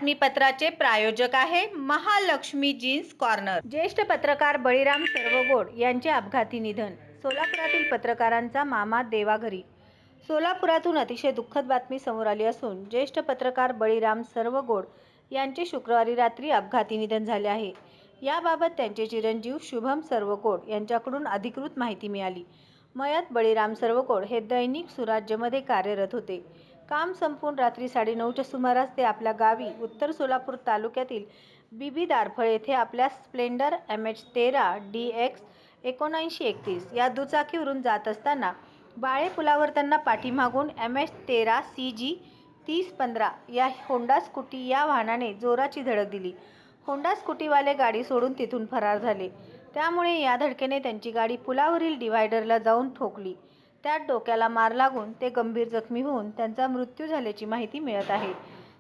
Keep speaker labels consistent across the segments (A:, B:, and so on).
A: बातमीपत्राचे प्रायोजक आहे Mahalakshmi jeans corner. ज्येष्ठ पत्रकार बळीराम सर्वगोड यांचे अपघाती निधन। सोलापुरातील पत्रकारांचा मामा देवाघरी। सोलापुरातून अतिशय दुःखद बातमी समोर आली असून ज्येष्ठ पत्रकार बळीराम सर्वगोड यांचे शुक्रवारी रात्री अपघाती निधन झाले आहे। याबाबत त्यांचे चिरंजीव शुभम सर्वगोड यांच्याकडून अधिकृत माहिती मिळाली। मयत बळीराम सर्वगोड हे दैनिक सुराज्यमध्ये कार्यरत होते। काम संपून रात्री 9:30च्या सुमारास ते आपल्या गावी उत्तर सोलापूर तालुक्यातील बीबी दारफळ येथे आपल्या स्प्लेंडर MH13 DX 7931 या दुचाकीवरून जात असताना बाळे पुलावर त्यांना पाठीमागून MH13 CG 3015 या होंडा स्कूटी या वाहनाने जोराची धडक दिली। होंडा स्कूटीवाले गाडी सोडून तिथून फरार झाले। त्यामुळे या धडकेने त्यांची गाडी पुलावरील डिव्हायडरला जाऊन ठोकली। त्यात डोक्याला मार लागून ते गंभीर जखमी होऊन त्यांचा मृत्यू झाल्याची माहिती मिळत आहे।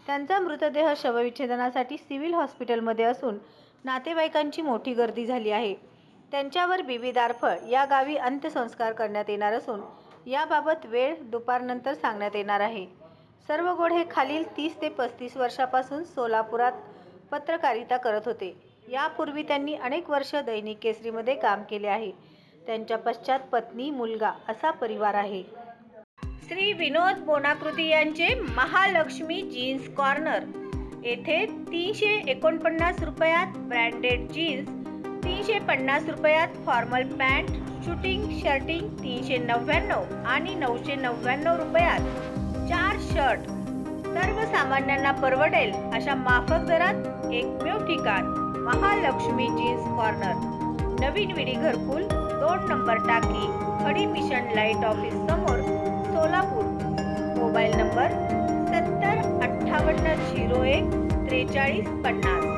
A: त्यांचा मृतदेह शवविच्छेदनासाठी सिव्हिल हॉस्पिटलमध्ये असून नातेवाईकांची मोठी गर्दी झाली आहे। त्यांच्यावर बीबी दारफळ या गावी अंत्यसंस्कार करण्यात येणार असून याबाबत वेळ दुपारनंतर सांगण्यात येणार आहे। सर्वगोड हे खालील 30 ते 35 वर्षापासून सोलापुरात पत्रकारिता करत होते। यापूर्वी त्यांनी अनेक वर्ष दैनिक केसरीमध्ये काम केले आहे। त्यांच्या पश्चात पत्नी, मुलगा असा परिवार आहे। श्री विनोद बोनाकृती यांचे महालक्ष्मी जीन्स कॉर्नर येथे 349 रुपयात ब्रँडेड जीन्स, 350 रुपयात फॉर्मल पॅन्ट, शूटिंग शर्टिंग 399 आणि 999 रुपयात 4 शर्ट सर्वसामान्यांना परवडेल अशा माफक दरात एकमेव ठिकाण महालक्ष्मी जीन्स कॉर्नर, नवीन विडी घरकुल, 2 नंबर टाकी, खडी मिशन लाईट ऑफिस समोर, सोलापूर। Mobile number 70 58 01 43 50।